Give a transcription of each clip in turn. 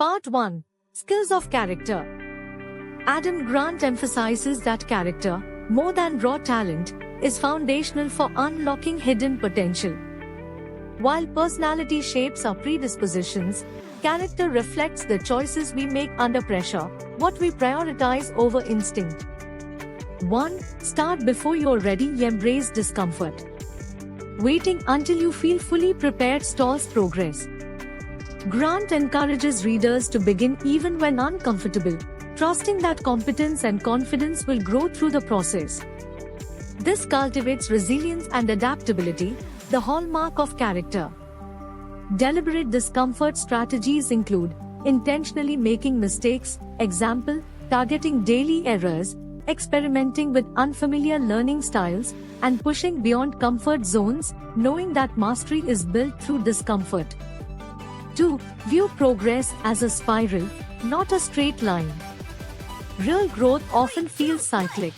Part 1. Skills of Character. Adam Grant emphasizes that character, more than raw talent, is foundational for unlocking hidden potential. While personality shapes our predispositions, character reflects the choices we make under pressure, what we prioritize over instinct. 1. Start before you're ready. Embrace discomfort. Waiting until you feel fully prepared stalls progress. Grant encourages readers to begin even when uncomfortable, trusting that competence and confidence will grow through the process. This cultivates resilience and adaptability, the hallmark of character. Deliberate discomfort strategies include intentionally making mistakes, example, targeting daily errors, experimenting with unfamiliar learning styles, and pushing beyond comfort zones, knowing that mastery is built through discomfort. 2. View progress as a spiral, not a straight line. Real growth often feels cyclic.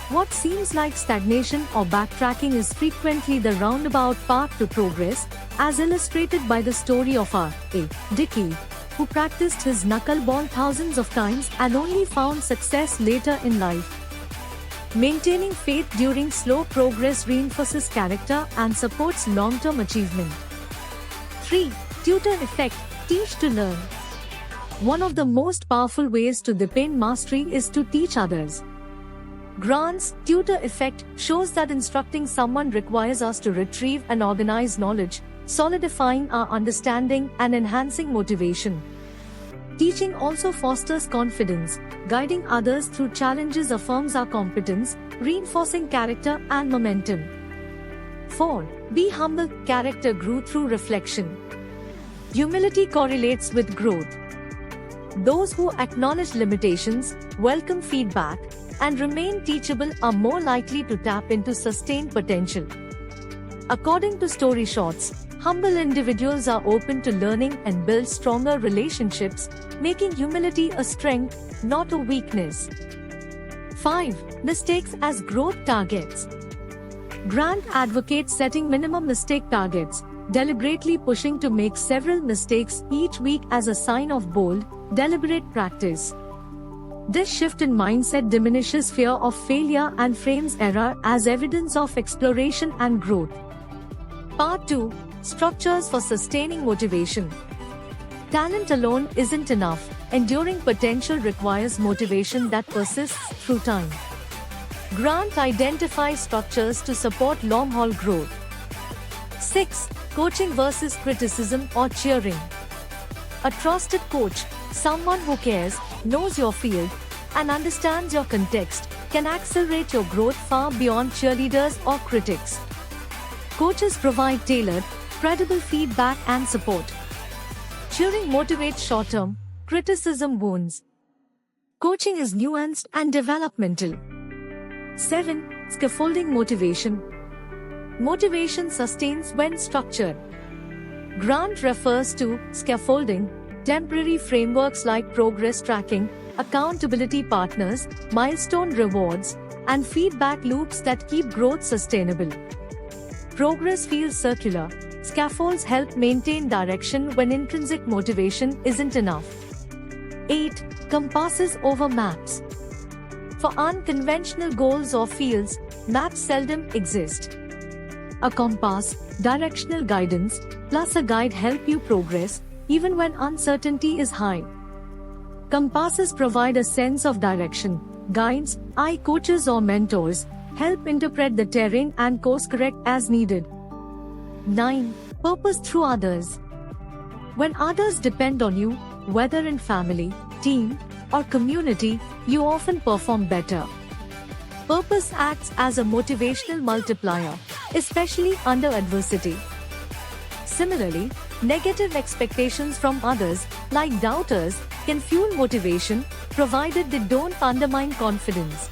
What seems like stagnation or backtracking is frequently the roundabout path to progress, as illustrated by the story of R.A. Dickey, who practiced his knuckleball thousands of times and only found success later in life. Maintaining faith during slow progress reinforces character and supports long-term achievement. 3. Tutor effect. Teach to learn. One of the most powerful ways to deepen mastery is to teach others. Grant's tutor effect shows that instructing someone requires us to retrieve and organize knowledge, solidifying our understanding and enhancing motivation. Teaching also fosters confidence. Guiding others through challenges affirms our competence, reinforcing character and momentum. 4. Be humble. Character grew through reflection. Humility correlates with growth. Those who acknowledge limitations, welcome feedback, and remain teachable are more likely to tap into sustained potential. According to Story Shorts, humble individuals are open to learning and build stronger relationships, making humility a strength, not a weakness. 5. Mistakes as growth targets. Grant advocates setting minimum mistake targets, deliberately pushing to make several mistakes each week as a sign of bold, deliberate practice. This shift in mindset diminishes fear of failure and frames error as evidence of exploration and growth. Part 2. Structures for sustaining motivation. Talent alone isn't enough. Enduring potential requires motivation that persists through time. Grant identifies structures to support long-haul growth. 6. Coaching versus criticism or cheering. A trusted coach, someone who cares, knows your field, and understands your context, can accelerate your growth far beyond cheerleaders or critics. Coaches provide tailored, credible feedback and support. Cheering motivates short-term, criticism wounds. Coaching is nuanced and developmental. 7. Scaffolding motivation. Motivation sustains when structured. Grant refers to scaffolding, temporary frameworks like progress tracking, accountability partners, milestone rewards, and feedback loops that keep growth sustainable. Progress feels circular. Scaffolds help maintain direction when intrinsic motivation isn't enough. 8. Compasses over maps. For unconventional goals or fields, maps seldom exist. A compass, directional guidance, plus a guide help you progress, even when uncertainty is high. Compasses provide a sense of direction. Guides, coaches or mentors, help interpret the terrain and course correct as needed. 9. Purpose through others. When others depend on you, whether in family, team, or community, you often perform better. Purpose acts as a motivational multiplier, especially under adversity. Similarly, negative expectations from others, like doubters, can fuel motivation, provided they don't undermine confidence.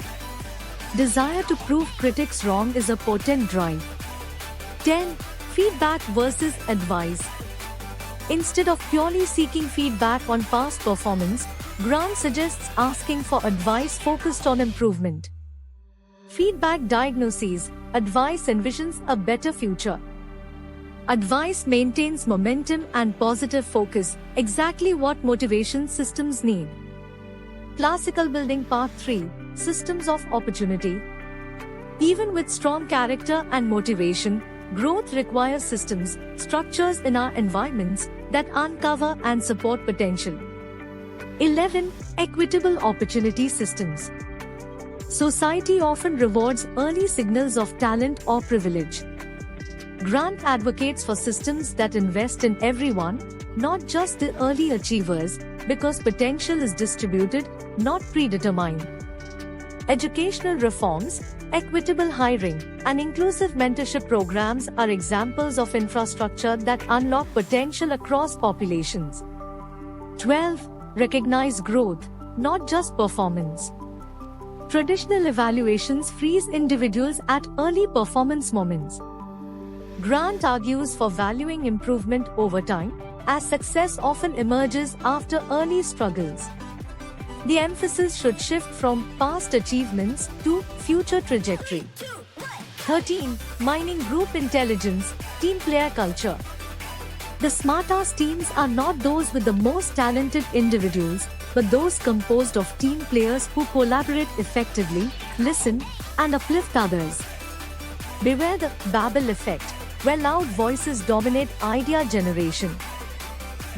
Desire to prove critics wrong is a potent drive. 10. Feedback versus advice. Instead of purely seeking feedback on past performance, Grant suggests asking for advice focused on improvement. Feedback diagnoses, advice envisions a better future. Advice maintains momentum and positive focus, exactly what motivation systems need. Classical Building Part 3, Systems of Opportunity. Even with strong character and motivation, growth requires systems, structures in our environments that uncover and support potential. 11. Equitable opportunity systems. Society often rewards early signals of talent or privilege. Grant advocates for systems that invest in everyone, not just the early achievers, because potential is distributed, not predetermined. Educational reforms, equitable hiring, and inclusive mentorship programs are examples of infrastructure that unlock potential across populations. 12. Recognize growth, not just performance. Traditional evaluations freeze individuals at early performance moments. Grant argues for valuing improvement over time, as success often emerges after early struggles. The emphasis should shift from past achievements to future trajectory. 13. Mining group intelligence, team player culture. The smartest teams are not those with the most talented individuals, but those composed of team players who collaborate effectively, listen, and uplift others. Beware the Babel effect, where loud voices dominate idea generation.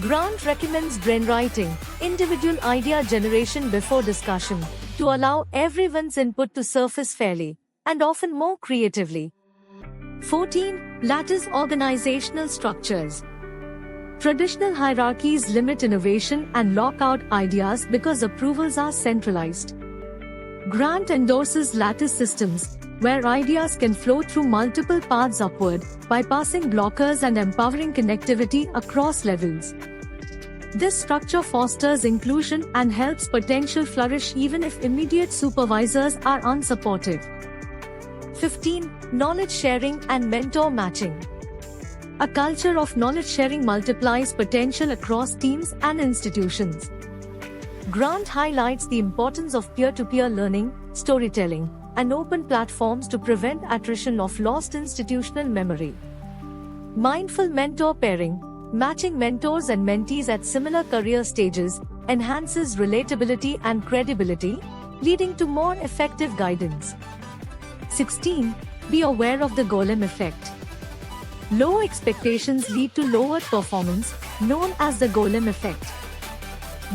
Grant recommends brainwriting, individual idea generation before discussion, to allow everyone's input to surface fairly, and often more creatively. 14. Lattice organizational structures. Traditional hierarchies limit innovation and lock out ideas because approvals are centralized. Grant endorses lattice systems, where ideas can flow through multiple paths upward, bypassing blockers and empowering connectivity across levels. This structure fosters inclusion and helps potential flourish even if immediate supervisors are unsupportive. 15. Knowledge sharing and mentor matching. A culture of knowledge sharing multiplies potential across teams and institutions. Grant highlights the importance of peer-to-peer learning, storytelling, and open platforms to prevent attrition of lost institutional memory. Mindful mentor pairing, matching mentors and mentees at similar career stages, enhances relatability and credibility, leading to more effective guidance. 16. Be aware of the golem effect. Low expectations lead to lower performance, known as the golem effect.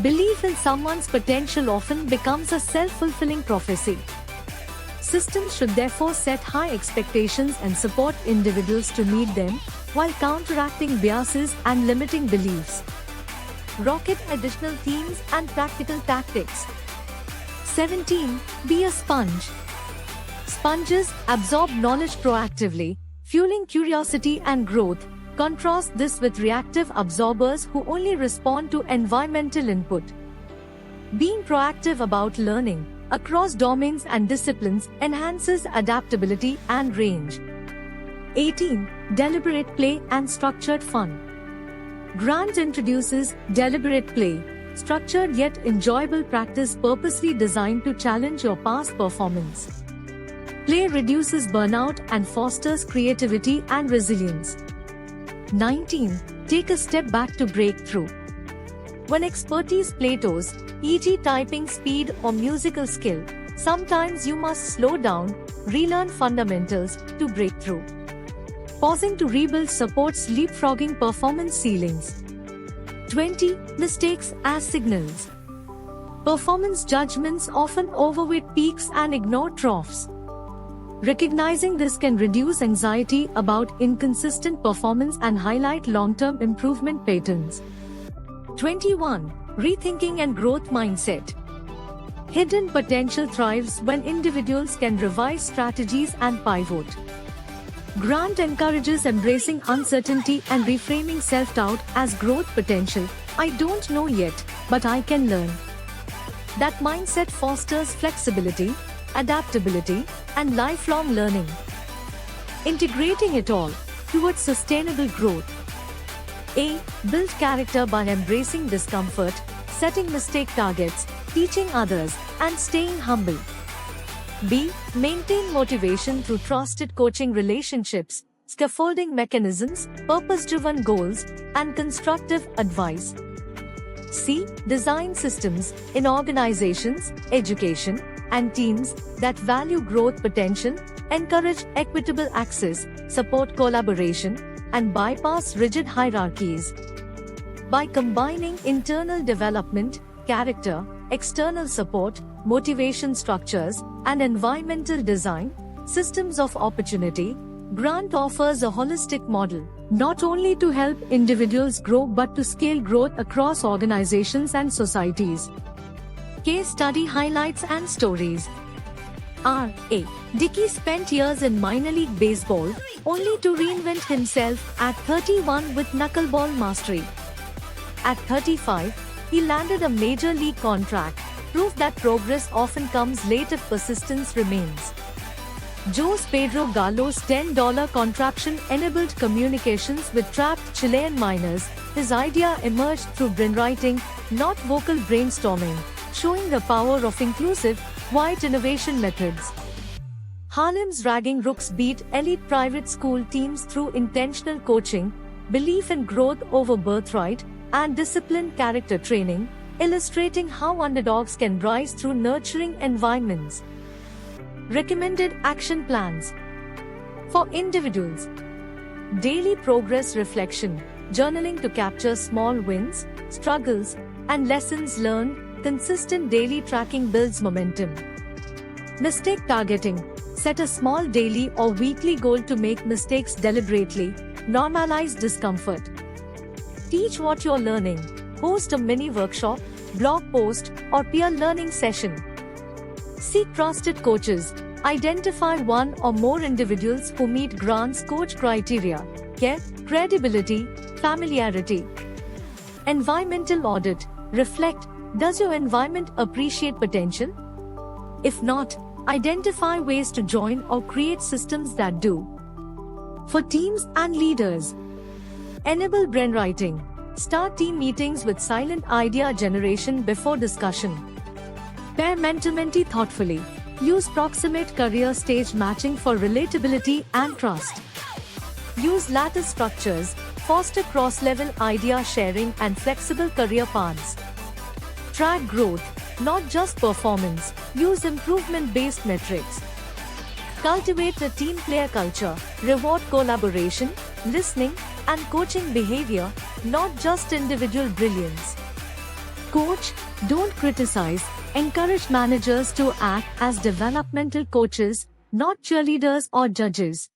Belief in someone's potential often becomes a self-fulfilling prophecy. Systems should therefore set high expectations and support individuals to meet them, while counteracting biases and limiting beliefs. Rocket additional themes and practical tactics. 17. Be a sponge. Sponges absorb knowledge proactively, fueling curiosity and growth. Contrast this with reactive absorbers who only respond to environmental input. Being proactive about learning across domains and disciplines enhances adaptability and range. 18. Deliberate play and structured fun. Grant introduces deliberate play, structured yet enjoyable practice purposely designed to challenge your past performance. Play reduces burnout and fosters creativity and resilience. 19. Take a step back to break through. When expertise plateaus, e.g. typing speed or musical skill, sometimes you must slow down, relearn fundamentals to break through. Pausing to rebuild supports leapfrogging performance ceilings. 20. Mistakes as signals. Performance judgments often overweight peaks and ignore troughs. Recognizing this can reduce anxiety about inconsistent performance and highlight long-term improvement patterns. 21. Rethinking and growth mindset. Hidden potential thrives when individuals can revise strategies and pivot. Grant encourages embracing uncertainty and reframing self-doubt as growth potential. I don't know yet, but I can learn. That mindset fosters flexibility, adaptability, and lifelong learning. Integrating it all towards sustainable growth. A. Build character by embracing discomfort, setting mistake targets, teaching others, and staying humble. B. Maintain motivation through trusted coaching relationships, scaffolding mechanisms, purpose-driven goals, and constructive advice. C. Design systems in organizations, education, and teams that value growth potential, encourage equitable access, support collaboration, and bypass rigid hierarchies. By combining internal development, character, external support, motivation structures, and environmental design, systems of opportunity, Grant offers a holistic model, not only to help individuals grow but to scale growth across organizations and societies. Case study highlights and stories. R.A. Dickey spent years in minor league baseball, only to reinvent himself at 31 with knuckleball mastery. At 35, he landed a major league contract, proof that progress often comes late if persistence remains. Jose Pedro Gallo's $10 contraption enabled communications with trapped Chilean miners. His idea emerged through brainwriting, not vocal brainstorming, showing the power of inclusive, white innovation methods. Harlem's Ragging Rooks beat elite private school teams through intentional coaching, belief in growth over birthright, and disciplined character training, illustrating how underdogs can rise through nurturing environments. Recommended action plans. For individuals: daily progress reflection, journaling to capture small wins, struggles, and lessons learned. Consistent daily tracking builds momentum. Mistake targeting. Set a small daily or weekly goal to make mistakes deliberately. Normalize discomfort. Teach what you're learning. Host a mini workshop, blog post, or peer learning session. Seek trusted coaches. Identify one or more individuals who meet Grant's coach criteria: care, credibility, familiarity. Environmental audit. Reflect. Does your environment appreciate potential? If not, identify ways to join or create systems that do. For teams and leaders: enable brainwriting. Start team meetings with silent idea generation before discussion. Pair mentor-mentee thoughtfully. Use proximate career stage matching for relatability and trust. Use lattice structures. Foster cross-level idea sharing and flexible career paths. Track growth, not just performance. Use improvement-based metrics. Cultivate a team player culture. Reward collaboration, listening, and coaching behavior, not just individual brilliance. Coach, don't criticize. Encourage managers to act as developmental coaches, not cheerleaders or judges.